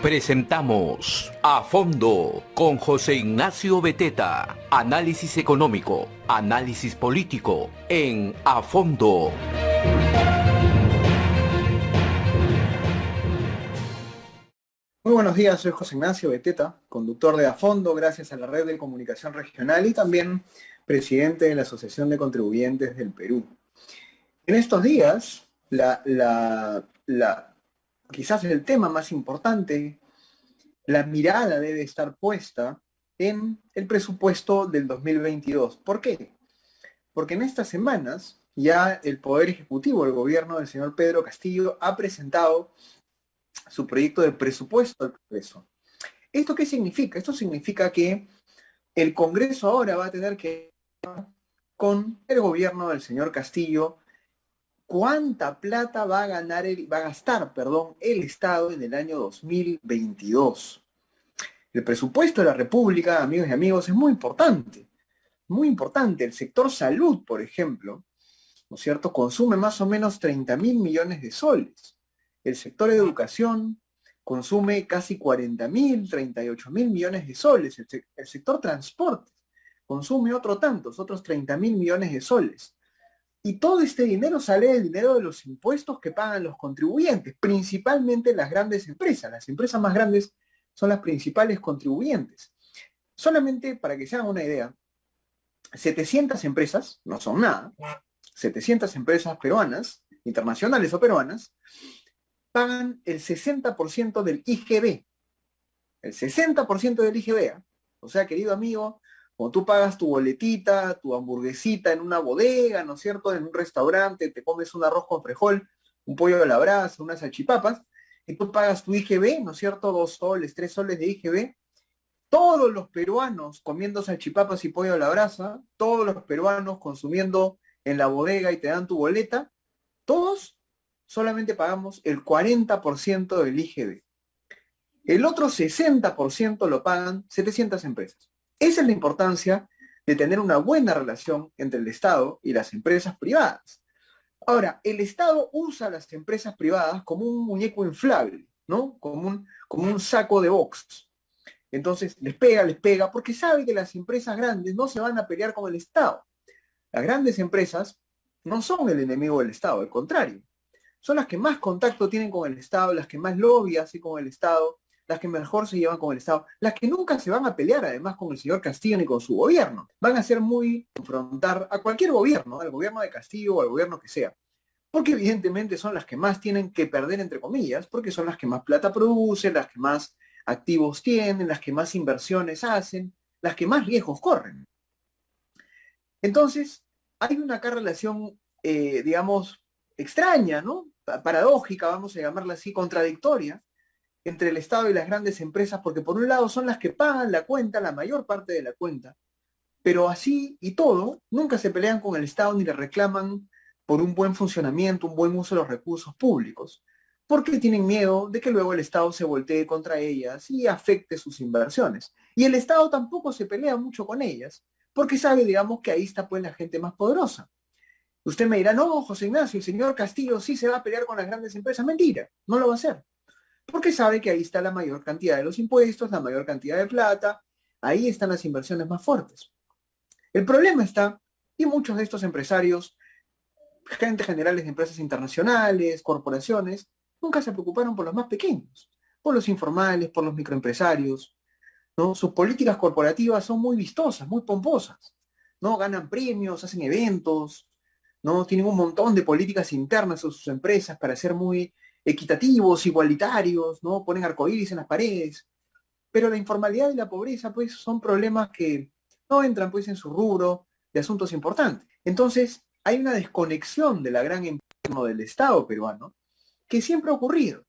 Presentamos A Fondo con José Ignacio Beteta. Análisis económico, análisis político en A Fondo. Muy buenos días, soy José Ignacio Beteta, conductor de A Fondo, gracias a la Red de Comunicación Regional y también presidente de la Asociación de Contribuyentes del Perú. En estos días, quizás el tema más importante, la mirada debe estar puesta en el presupuesto del 2022. ¿Por qué? Porque en estas semanas ya el Poder Ejecutivo, el gobierno del señor Pedro Castillo, ha presentado su proyecto de presupuesto al Congreso. ¿Esto qué significa? Esto significa que el Congreso ahora va a tener que ver con el gobierno del señor Castillo cuánta plata va a gastar el Estado en el año 2022. El presupuesto de la República, amigos y amigos, es muy importante. Muy importante. El sector salud, por ejemplo, ¿no es cierto?, consume más o menos 30.000 millones de soles. El sector de educación consume casi 40.000, 38.000 millones de soles. El sector transporte consume otros 30.000 millones de soles. Y todo este dinero sale del dinero de los impuestos que pagan los contribuyentes, principalmente las grandes empresas. Las empresas más grandes son las principales contribuyentes. Solamente para que se hagan una idea, 700 empresas, no son nada, 700 empresas peruanas, internacionales o peruanas, pagan el 60% del IGB. El 60% del IGB. O sea, querido amigo, cuando tú pagas tu boletita, tu hamburguesita en una bodega, ¿no es cierto?, en un restaurante, te comes un arroz con frijol, un pollo a la brasa, unas salchipapas, y tú pagas tu IGB, ¿no es cierto?, 2 soles, 3 soles de IGB. Todos los peruanos comiendo salchipapas y pollo a la brasa, todos los peruanos consumiendo en la bodega y te dan tu boleta, todos solamente pagamos el 40% del IGB. El otro 60% lo pagan 700 empresas. Esa es la importancia de tener una buena relación entre el Estado y las empresas privadas. Ahora, el Estado usa a las empresas privadas como un muñeco inflable, ¿no? Como un saco de box. Entonces, les pega, porque sabe que las empresas grandes no se van a pelear con el Estado. Las grandes empresas no son el enemigo del Estado, al contrario. Son las que más contacto tienen con el Estado, las que más lobby hacen con el Estado, las que mejor se llevan con el Estado, las que nunca se van a pelear además con el señor Castillo ni con su gobierno. Van a ser muy confrontar a cualquier gobierno, al gobierno de Castillo o al gobierno que sea. Porque evidentemente son las que más tienen que perder, entre comillas, porque son las que más plata producen, las que más activos tienen, las que más inversiones hacen, las que más riesgos corren. Entonces, hay una correlación, digamos, extraña, ¿no? Paradójica, vamos a llamarla así, contradictoria, entre el Estado y las grandes empresas, porque por un lado son las que pagan la cuenta, la mayor parte de la cuenta, pero así y todo, nunca se pelean con el Estado ni le reclaman por un buen funcionamiento, un buen uso de los recursos públicos, porque tienen miedo de que luego el Estado se voltee contra ellas y afecte sus inversiones. Y el Estado tampoco se pelea mucho con ellas, porque sabe, digamos, que ahí está pues la gente más poderosa. Usted me dirá, no, José Ignacio, el señor Castillo sí se va a pelear con las grandes empresas. Mentira, no lo va a hacer. Porque sabe que ahí está la mayor cantidad de los impuestos, la mayor cantidad de plata, ahí están las inversiones más fuertes. El problema está, y muchos de estos empresarios, gente generales de empresas internacionales, corporaciones, nunca se preocuparon por los más pequeños, por los informales, por los microempresarios, ¿no? Sus políticas corporativas son muy vistosas, muy pomposas, ¿no? Ganan premios, hacen eventos, ¿no? Tienen un montón de políticas internas en sus empresas para ser muy equitativos, igualitarios, ¿no? Ponen arcoíris en las paredes. Pero la informalidad y la pobreza, pues, son problemas que no entran, pues, en su rubro de asuntos importantes. Entonces, hay una desconexión de la gran empresa del Estado peruano que siempre ha ocurrido.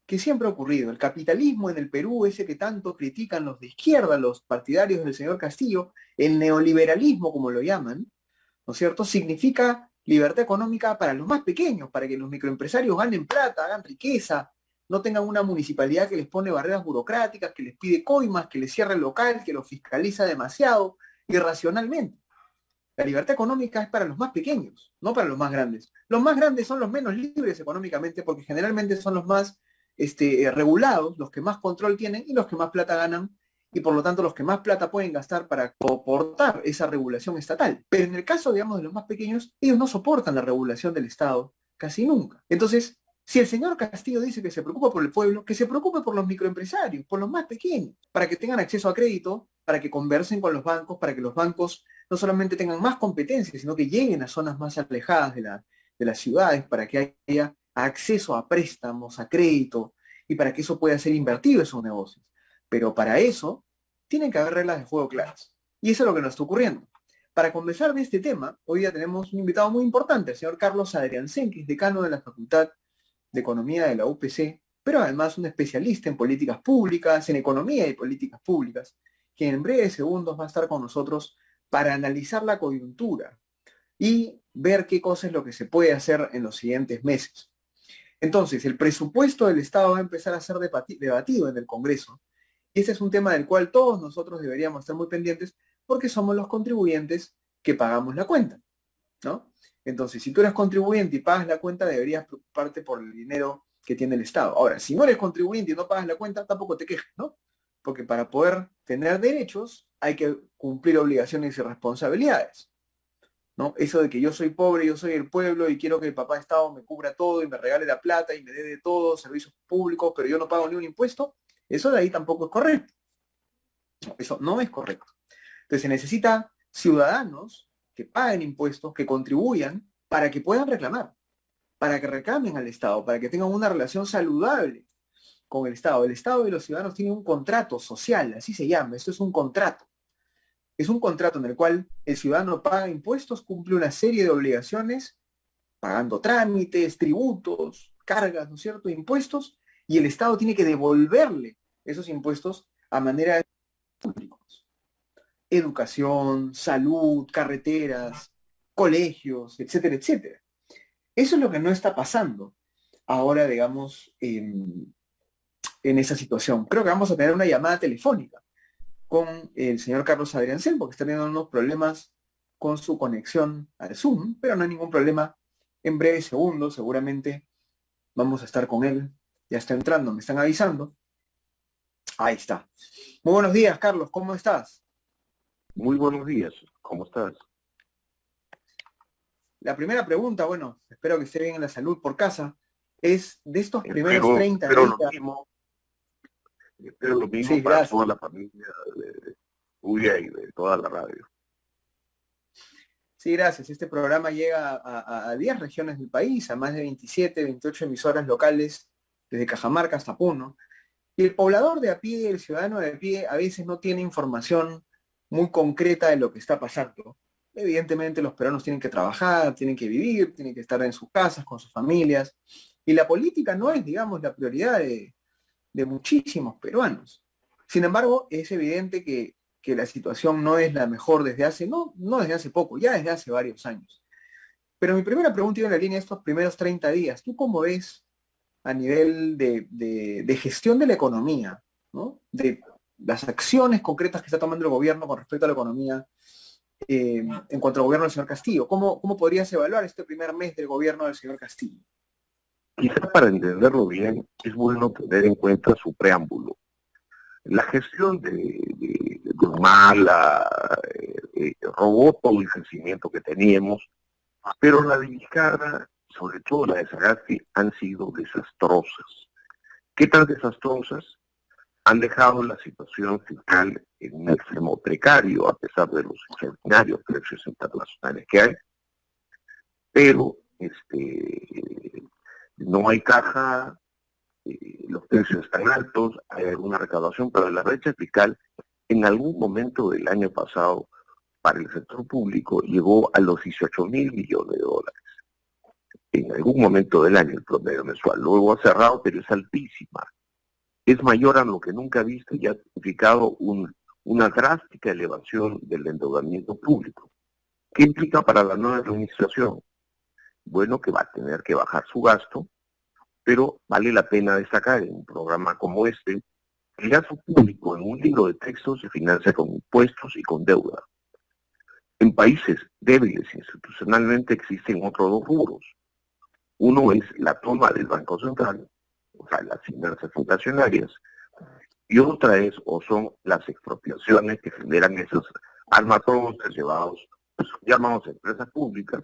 El capitalismo en el Perú, ese que tanto critican los de izquierda, los partidarios del señor Castillo, el neoliberalismo, como lo llaman, ¿no es cierto?, significa libertad económica para los más pequeños, para que los microempresarios ganen plata, hagan riqueza, no tengan una municipalidad que les pone barreras burocráticas, que les pide coimas, que les cierra el local, que los fiscaliza demasiado, irracionalmente. La libertad económica es para los más pequeños, no para los más grandes. Los más grandes son los menos libres económicamente porque generalmente son los más regulados, los que más control tienen y los que más plata ganan, y por lo tanto los que más plata pueden gastar para soportar esa regulación estatal. Pero en el caso, digamos, de los más pequeños, ellos no soportan la regulación del Estado casi nunca. Entonces, si el señor Castillo dice que se preocupa por el pueblo, que se preocupe por los microempresarios, por los más pequeños, para que tengan acceso a crédito, para que conversen con los bancos, para que los bancos no solamente tengan más competencia, sino que lleguen a zonas más alejadas de las ciudades, para que haya acceso a préstamos, a crédito, y para que eso pueda ser invertido en sus negocios. Pero para eso tienen que haber reglas de juego claras. Y eso es lo que nos está ocurriendo. Para conversar de este tema, hoy día tenemos un invitado muy importante, el señor Carlos Adriancén, que es decano de la Facultad de Economía de la UPC, pero además un especialista en políticas públicas, en economía y políticas públicas, que en breves segundos va a estar con nosotros para analizar la coyuntura y ver qué cosa es lo que se puede hacer en los siguientes meses. Entonces, el presupuesto del Estado va a empezar a ser debatido en el Congreso. Y ese es un tema del cual todos nosotros deberíamos estar muy pendientes porque somos los contribuyentes que pagamos la cuenta, ¿no? Entonces, si tú eres contribuyente y pagas la cuenta, deberías preocuparte por el dinero que tiene el Estado. Ahora, si no eres contribuyente y no pagas la cuenta, tampoco te quejes, ¿no? Porque para poder tener derechos hay que cumplir obligaciones y responsabilidades, ¿no? Eso de que yo soy pobre, yo soy el pueblo y quiero que el papá Estado me cubra todo y me regale la plata y me dé de todo, servicios públicos, pero yo no pago ni un impuesto, eso de ahí tampoco es correcto. Eso no es correcto. Entonces se necesita ciudadanos que paguen impuestos, que contribuyan para que puedan reclamar, para que reclamen al Estado, para que tengan una relación saludable con el Estado. El Estado y los ciudadanos tienen un contrato social, así se llama, esto es un contrato. Es un contrato en el cual el ciudadano paga impuestos, cumple una serie de obligaciones, pagando trámites, tributos, cargas, ¿no es cierto?, impuestos, y el Estado tiene que devolverle esos impuestos a manera de públicos. Educación, salud, carreteras, colegios, etcétera, etcétera. Eso es lo que no está pasando ahora, digamos, en esa situación. Creo que vamos a tener una llamada telefónica con el señor Carlos Adriancén, porque está teniendo unos problemas con su conexión al Zoom, pero no hay ningún problema. En breves segundos, seguramente, vamos a estar con él. Ya está entrando, me están avisando. Ahí está. Muy buenos días, Carlos, ¿cómo estás? Muy buenos días, ¿cómo estás? La primera pregunta, bueno, espero que esté bien en la salud por casa, es de estos primeros 30 días. Espero lo mismo Sí, para gracias. toda la familia de Uya y de toda la radio. Sí, gracias. Este programa llega a 10 regiones del país, a más de 27, 28 emisoras locales, desde Cajamarca hasta Puno. Y el poblador de a pie, el ciudadano de a pie, a veces no tiene información muy concreta de lo que está pasando. Evidentemente los peruanos tienen que trabajar, tienen que vivir, tienen que estar en sus casas, con sus familias. Y la política no es, digamos, la prioridad de muchísimos peruanos. Sin embargo, es evidente que la situación no es la mejor desde hace, no desde hace poco, ya desde hace varios años. Pero mi primera pregunta iba en la línea de estos primeros 30 días. ¿Tú cómo ves a nivel de gestión de la economía, ¿no?, de las acciones concretas que está tomando el gobierno con respecto a la economía en cuanto al gobierno del señor Castillo? ¿Cómo podrías evaluar este primer mes del gobierno del señor Castillo? Quizá para entenderlo bien, es bueno tener en cuenta su preámbulo. La gestión de Humala robó todo el crecimiento que teníamos, pero la de Vizcarra, sobre todo la de Sagasti, han sido desastrosas. ¿Qué tan desastrosas? Han dejado la situación fiscal en un extremo precario, a pesar de los extraordinarios precios internacionales que hay, pero no hay caja, los precios están altos, hay alguna recaudación, pero la brecha fiscal en algún momento del año pasado para el sector público llegó a los 18.000 millones de dólares. En algún momento del año el promedio mensual. Luego ha cerrado, pero es altísima. Es mayor a lo que nunca ha visto y ha significado una drástica elevación del endeudamiento público. ¿Qué implica para la nueva administración? Bueno, que va a tener que bajar su gasto, pero vale la pena destacar en un programa como este, el gasto público en un libro de texto se financia con impuestos y con deuda. En países débiles institucionalmente existen otros dos rubros. Uno es la toma del Banco Central, o sea, las finanzas fundacionarias, y otra es, o son las expropiaciones que generan esos armatones llevados, llamados empresas públicas,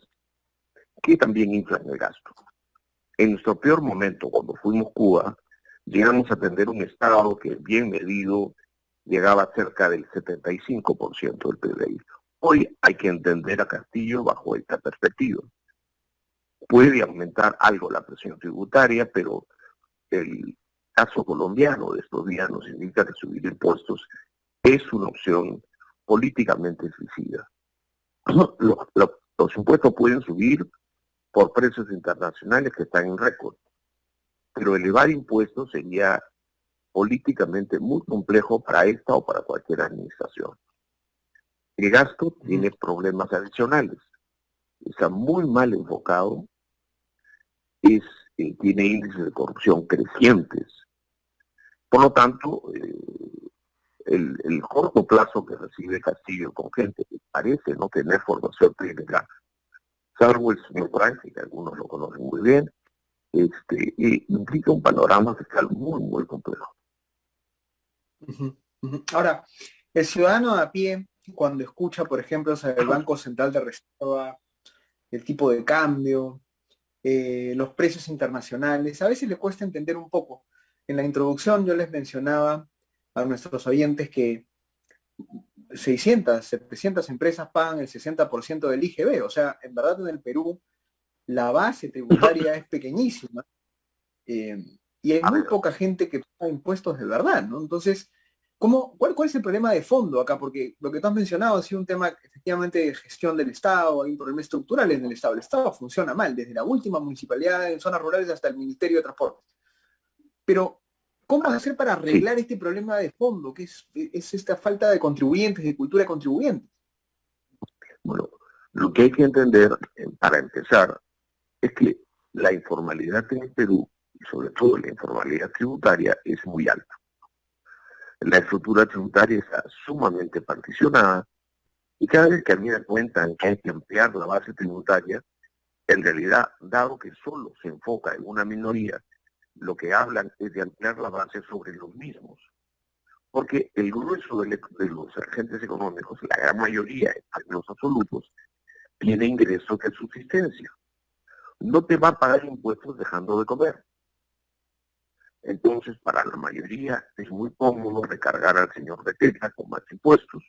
que también inflan el gasto. En nuestro peor momento, cuando fuimos Cuba, llegamos a tener un Estado que, bien medido, llegaba a cerca del 75% del PBI. Hoy hay que entender a Castillo bajo esta perspectiva. Puede aumentar algo la presión tributaria, pero el caso colombiano de estos días nos indica que subir impuestos es una opción políticamente suicida. Los impuestos pueden subir por precios internacionales que están en récord, pero elevar impuestos sería políticamente muy complejo para esta o para cualquier administración. El gasto tiene problemas adicionales, está muy mal enfocado, tiene índices de corrupción crecientes. Por lo tanto, el corto plazo que recibe Castillo con gente que parece no tener formación técnica, salvo el señor Francis, que algunos lo conocen muy bien, implica un panorama fiscal muy, muy complejo. Ahora, el ciudadano a pie, cuando escucha, por ejemplo, sobre el Banco Central de Reserva, el tipo de cambio, los precios internacionales, a veces le cuesta entender un poco. En la introducción yo les mencionaba a nuestros oyentes que 600, 700 empresas pagan el 60% del IGB, o sea, en verdad en el Perú la base tributaria es pequeñísima y hay muy poca gente que paga impuestos de verdad, ¿no? Entonces, ¿cuál es el problema de fondo acá? Porque lo que tú has mencionado ha sido un tema efectivamente de gestión del Estado, hay un problema estructural en el Estado funciona mal, desde la última municipalidad en zonas rurales hasta el Ministerio de Transportes. Pero, ¿cómo hacer para arreglar este problema de fondo, que es esta falta de contribuyentes, de cultura de contribuyentes? Bueno, lo que hay que entender, para empezar, es que la informalidad en el Perú, y sobre todo la informalidad tributaria, es muy alta. La estructura tributaria está sumamente particionada y cada vez que a mí me cuentan que hay que ampliar la base tributaria, en realidad, dado que solo se enfoca en una minoría, lo que hablan es de ampliar la base sobre los mismos. Porque el grueso de los agentes económicos, la gran mayoría, en términos absolutos, tiene ingresos de subsistencia. No te va a pagar impuestos dejando de comer. Entonces, para la mayoría es muy cómodo recargar al señor Beteta con más impuestos,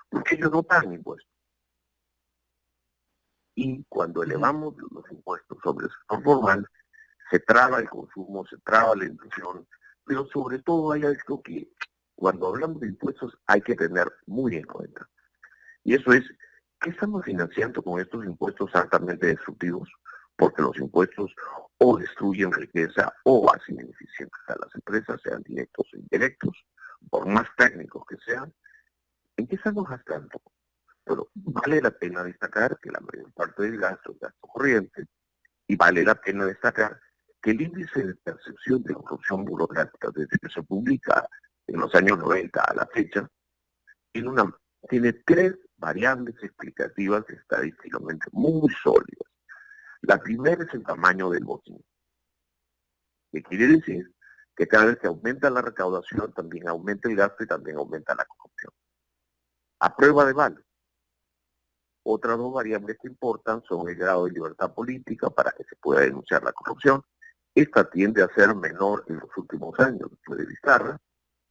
porque ellos no pagan impuestos. Y cuando elevamos los impuestos sobre el sector formal, se traba el consumo, se traba la inversión, pero sobre todo hay algo que cuando hablamos de impuestos hay que tener muy en cuenta. Y eso es, ¿qué estamos financiando con estos impuestos altamente destructivos? Porque los impuestos o destruyen riqueza o hacen ineficientes a las empresas, sean directos o indirectos, por más técnicos que sean. ¿En qué estamos gastando? Pero vale la pena destacar que la mayor parte del gasto es gasto corriente, y vale la pena destacar que el índice de percepción de corrupción burocrática desde que se publica en los años 90 a la fecha tiene tres variables explicativas estadísticamente muy sólidas. La primera es el tamaño del botín, que quiere decir que cada vez que aumenta la recaudación también aumenta el gasto y también aumenta la corrupción. A prueba de bala. Otras dos variables que importan son el grado de libertad política para que se pueda denunciar la corrupción. Esta tiende a ser menor en los últimos años, después de Vizcarra.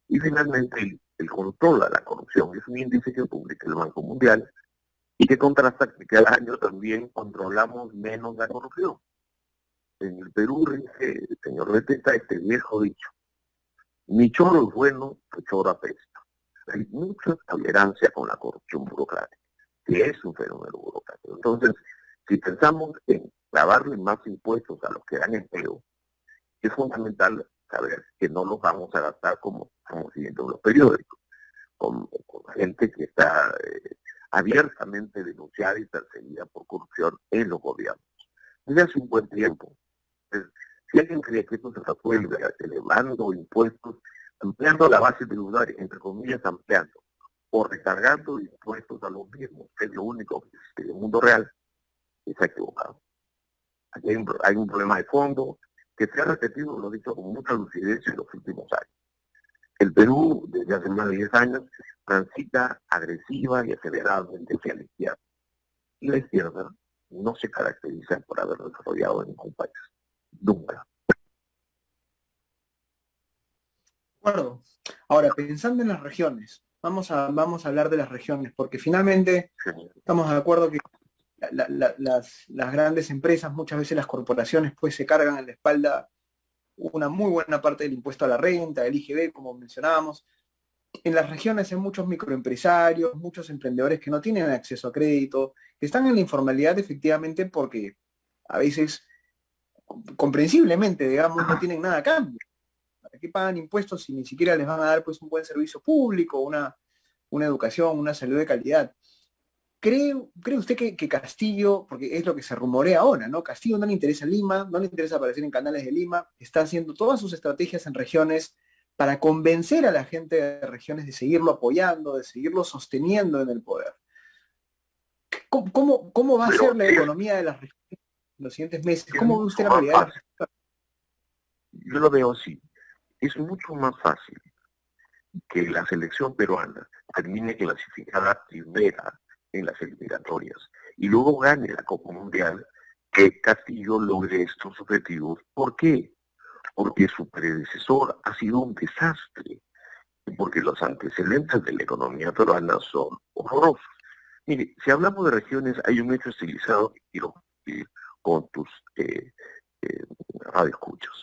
Y finalmente el control a la corrupción es un índice que publica el Banco Mundial y que contrasta que cada año también controlamos menos la corrupción. En el Perú, el señor Beteta, este viejo dicho, mi choro es bueno, tu choro apesta. Hay mucha tolerancia con la corrupción burocrática, que es un fenómeno burocrático. Entonces, si pensamos en grabarle más impuestos a los que dan empleo, es fundamental saber que no los vamos a gastar como siguiendo los periódicos, con gente que está abiertamente denunciada y perseguida por corrupción en los gobiernos. Desde hace un buen tiempo. Entonces, si alguien cree que esto se resuelve elevando impuestos, ampliando la base tributaria, entre comillas ampliando, o recargando impuestos a los mismos, que es lo único que existe en el mundo real, está equivocado. Aquí hay un problema de fondo, que se ha repetido, lo he dicho, con mucha lucidez en los últimos años. El Perú, desde hace más de 10 años, transita agresiva y aceleradamente hacia la izquierda. Y la izquierda no se caracteriza por haber desarrollado en ningún país. Nunca. De acuerdo. Ahora, pensando en las regiones, vamos a hablar de las regiones, porque finalmente estamos de acuerdo que las grandes empresas, muchas veces las corporaciones, pues se cargan en la espalda una muy buena parte del impuesto a la renta, el IGB, como mencionábamos. En las regiones hay muchos microempresarios, muchos emprendedores que no tienen acceso a crédito, que están en la informalidad efectivamente porque a veces, comprensiblemente, digamos, no tienen nada a cambio. ¿Para qué pagan impuestos si ni siquiera les van a dar pues un buen servicio público, una educación, una salud de calidad? ¿Cree usted que Castillo, porque es lo que se rumorea ahora, ¿no? Castillo no le interesa Lima, no le interesa aparecer en canales de Lima, está haciendo todas sus estrategias en regiones para convencer a la gente de regiones de seguirlo apoyando, de seguirlo sosteniendo en el poder? ¿Cómo va a ser la economía de las regiones en los siguientes meses? ¿Cómo ve usted la realidad de las regiones? Yo lo veo así. Es mucho más fácil que la selección peruana termine clasificada primera en las eliminatorias y luego gane la Copa Mundial, que Castillo logre estos objetivos. ¿Por qué? Porque su predecesor ha sido un desastre, porque los antecedentes de la economía peruana son horrorosos. Mire, si hablamos de regiones, hay un hecho estilizado que quiero compartir con tus radioescuchas.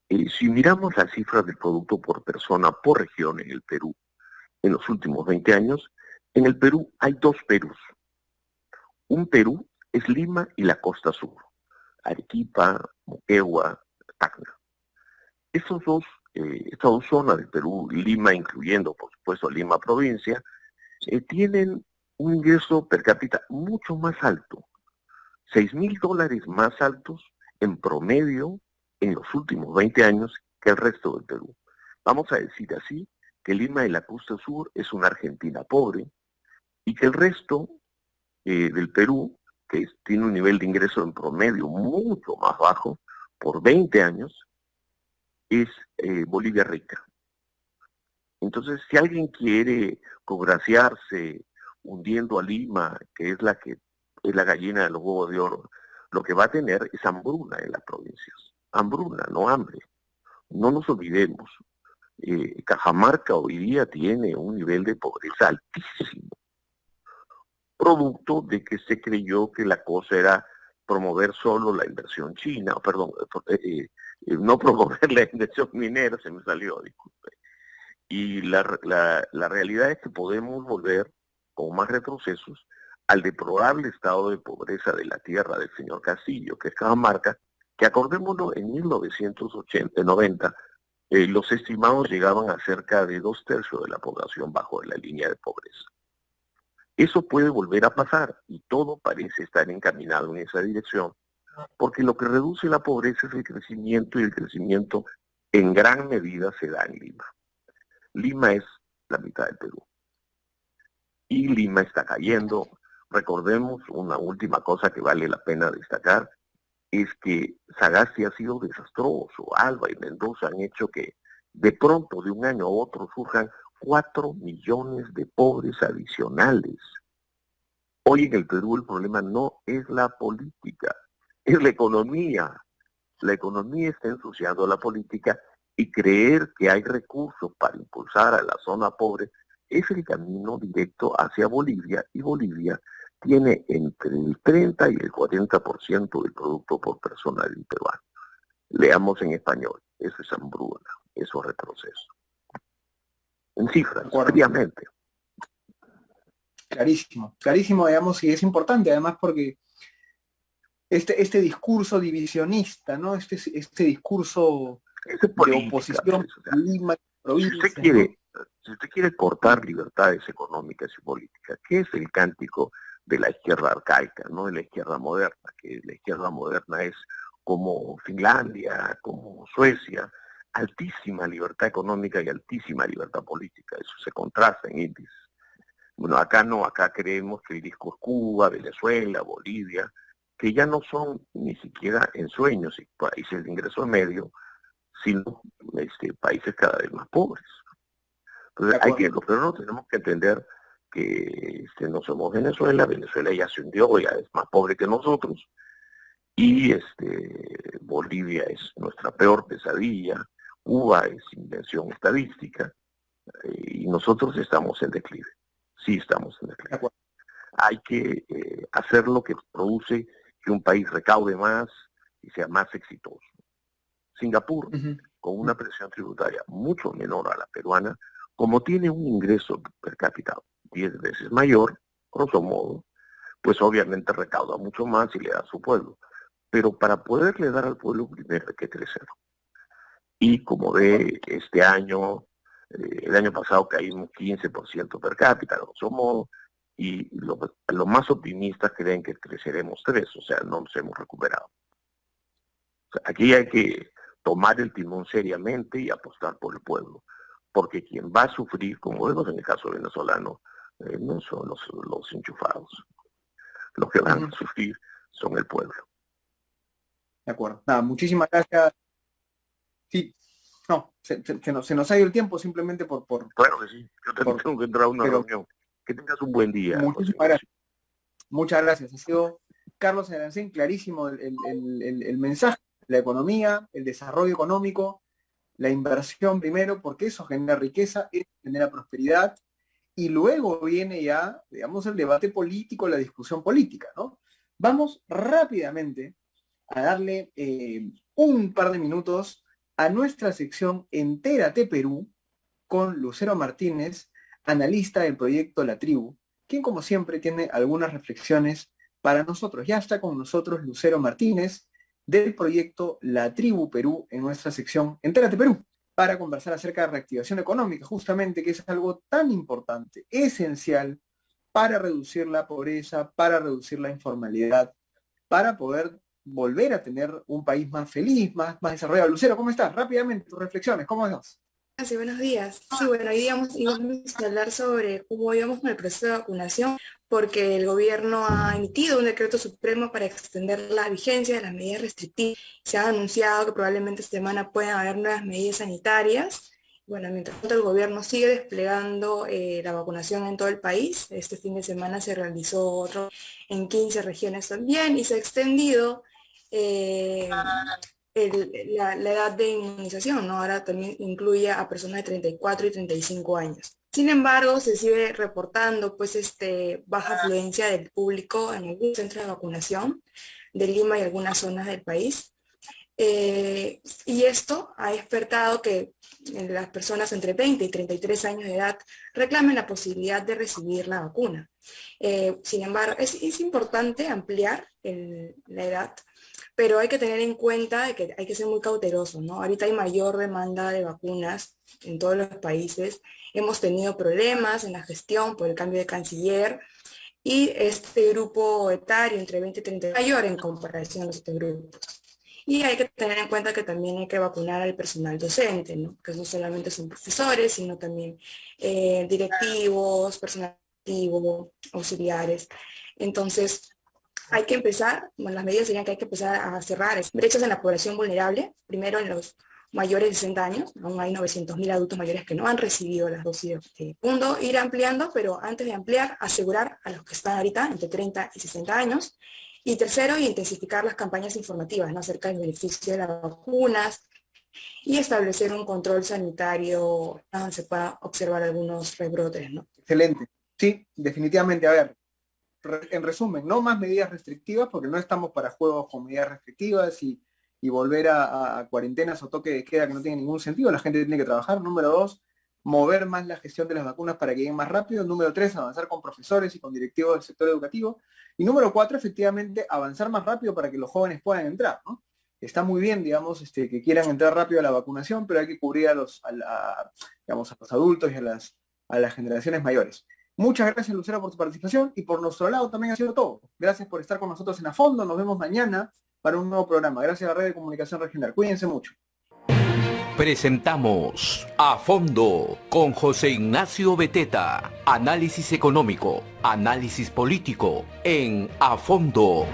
Si miramos las cifras del producto por persona por región en el Perú, en los últimos 20 años, en el Perú hay dos Perús. Un Perú es Lima y la costa sur, Arequipa, Moquegua, Tacna. Estas dos zonas del Perú, Lima incluyendo, por supuesto, Lima provincia, tienen un ingreso per cápita mucho más alto, $6,000 más altos en promedio en los últimos 20 años que el resto del Perú. Vamos a decir así que Lima y la costa sur es una Argentina pobre y que el resto del Perú, que tiene un nivel de ingreso en promedio mucho más bajo, por 20 años, es Bolivia rica. Entonces, si alguien quiere congraciarse hundiendo a Lima, que es la gallina de los huevos de oro, lo que va a tener es hambruna en las provincias. Hambruna, no hambre. No nos olvidemos. Cajamarca hoy día tiene un nivel de pobreza altísimo, producto de que se creyó que la cosa era promover solo la inversión china, no promover la inversión minera, se me salió, disculpe. Y la realidad es que podemos volver, con más retrocesos, al deplorable estado de pobreza de la tierra del señor Castillo, que es Cajamarca, que acordémonos, en 1990, los estimados llegaban a cerca de 2/3 de la población bajo la línea de pobreza. Eso puede volver a pasar y todo parece estar encaminado en esa dirección, porque lo que reduce la pobreza es el crecimiento y el crecimiento en gran medida se da en Lima. Lima es la mitad del Perú y Lima está cayendo. Recordemos una última cosa que vale la pena destacar, es que Sagasti ha sido desastroso. Alba y Mendoza han hecho que de pronto, de un año a otro, surjan 4 millones de pobres adicionales. Hoy en el Perú el problema no es la política, es la economía. La economía está ensuciando la política y creer que hay recursos para impulsar a la zona pobre es el camino directo hacia Bolivia, y Bolivia tiene entre el 30 y el 40% del producto por persona del peruano. Leamos en español, eso es hambruna, eso es retroceso. En cifras, fríamente. Clarísimo, clarísimo, digamos, y es importante además porque este discurso divisionista, ¿no? Este discurso de oposición a Lima, provincia, si usted quiere cortar libertades económicas y políticas, ¿qué es el cántico de la izquierda arcaica, no de la izquierda moderna? Que la izquierda moderna es como Finlandia, como Suecia, altísima libertad económica y altísima libertad política. Eso se contrasta en índices. Bueno, acá no, acá creemos que el disco es Cuba, Venezuela, Bolivia, que ya no son ni siquiera ensueños y países de ingreso medio, sino países cada vez más pobres. Entonces los peruanos tenemos que entender que no somos Venezuela. Venezuela ya se hundió, ya es más pobre que nosotros, y Bolivia es nuestra peor pesadilla, Cuba es invención estadística, y nosotros estamos en declive. Sí, estamos en declive. Hay que hacer lo que produce que un país recaude más y sea más exitoso. Singapur, con una presión tributaria mucho menor a la peruana, como tiene un ingreso per cápita 10 veces mayor, grosso modo, pues obviamente recauda mucho más y le da a su pueblo. Pero para poderle dar al pueblo primero hay que crecer. Y como ve, este año, el año pasado caímos 15% per cápita, grosso modo, y los más optimistas creen que creceremos 3%, o sea, no nos hemos recuperado. O sea, aquí hay que tomar el timón seriamente y apostar por el pueblo, porque quien va a sufrir, como vemos en el caso venezolano, no son los enchufados. Los que van a sufrir son el pueblo. De acuerdo. Nada, muchísimas gracias. Sí, no, se nos ha ido el tiempo simplemente por... Claro que sí, yo tengo que entrar a una reunión. Que tengas un buen día. Muchísimas gracias. Muchas gracias. Ha sido Carlos Arancén, clarísimo el mensaje, la economía, el desarrollo económico, la inversión primero, porque eso genera riqueza, eso genera prosperidad, y luego viene ya, digamos, el debate político, la discusión política, ¿no? Vamos rápidamente a darle un par de minutos a nuestra sección Entérate Perú con Lucero Martínez, analista del proyecto La Tribu, quien como siempre tiene algunas reflexiones para nosotros. Ya está con nosotros Lucero Martínez del proyecto La Tribu Perú en nuestra sección Entérate Perú, para conversar acerca de reactivación económica, justamente, que es algo tan importante, esencial para reducir la pobreza, para reducir la informalidad, para poder volver a tener un país más feliz, más desarrollado. Lucero, ¿cómo estás? Rápidamente, tus reflexiones, ¿cómo estás? Sí, buenos días. Sí, bueno, hoy íbamos a hablar sobre cómo íbamos con el proceso de vacunación, porque el gobierno ha emitido un decreto supremo para extender la vigencia de las medidas restrictivas. Se ha anunciado que probablemente esta semana puedan haber nuevas medidas sanitarias. Bueno, mientras tanto el gobierno sigue desplegando la vacunación en todo el país. Este fin de semana se realizó otro en 15 regiones también y se ha extendido la edad de inmunización, ¿no? Ahora también incluye a personas de 34 y 35 años. Sin embargo, se sigue reportando pues baja afluencia del público en algunos centros de vacunación de Lima y algunas zonas del país. Y esto ha despertado que las personas entre 20 y 33 años de edad reclamen la posibilidad de recibir la vacuna. Sin embargo, es importante ampliar la edad, pero hay que tener en cuenta que hay que ser muy cauteloso, ¿no? Ahorita hay mayor demanda de vacunas en todos los países. Hemos tenido problemas en la gestión por el cambio de canciller y este grupo etario entre 20 y 30 es mayor en comparación a los otros grupos. Y hay que tener en cuenta que también hay que vacunar al personal docente, ¿no? Que no solamente son profesores, sino también directivos, personal administrativo, auxiliares. Entonces, hay que empezar, bueno, las medidas serían que hay que empezar a cerrar brechas en la población vulnerable, primero en los mayores de 60 años, aún hay 900.000 adultos mayores que no han recibido las dosis. Segundo, ir ampliando, pero antes de ampliar, asegurar a los que están ahorita entre 30 y 60 años. Y tercero, intensificar las campañas informativas, ¿no? Acerca del beneficio de las vacunas y establecer un control sanitario donde se pueda observar algunos rebrotes, ¿no? Excelente. Sí, definitivamente. A ver, en resumen, no más medidas restrictivas, porque no estamos para juegos con medidas restrictivas y volver a cuarentenas o toque de queda que no tiene ningún sentido. La gente tiene que trabajar. Número 2, mover más la gestión de las vacunas para que lleguen más rápido. Número 3, avanzar con profesores y con directivos del sector educativo. Y número 4, efectivamente, avanzar más rápido para que los jóvenes puedan entrar, ¿no? Está muy bien, digamos, que quieran entrar rápido a la vacunación, pero hay que cubrir a los adultos y a las generaciones mayores. Muchas gracias, Lucero, por tu participación, y por nuestro lado también ha sido todo. Gracias por estar con nosotros en A Fondo. Nos vemos mañana para un nuevo programa. Gracias a la Red de Comunicación Regional. Cuídense mucho. Presentamos A Fondo con José Ignacio Beteta. Análisis económico, análisis político en A Fondo.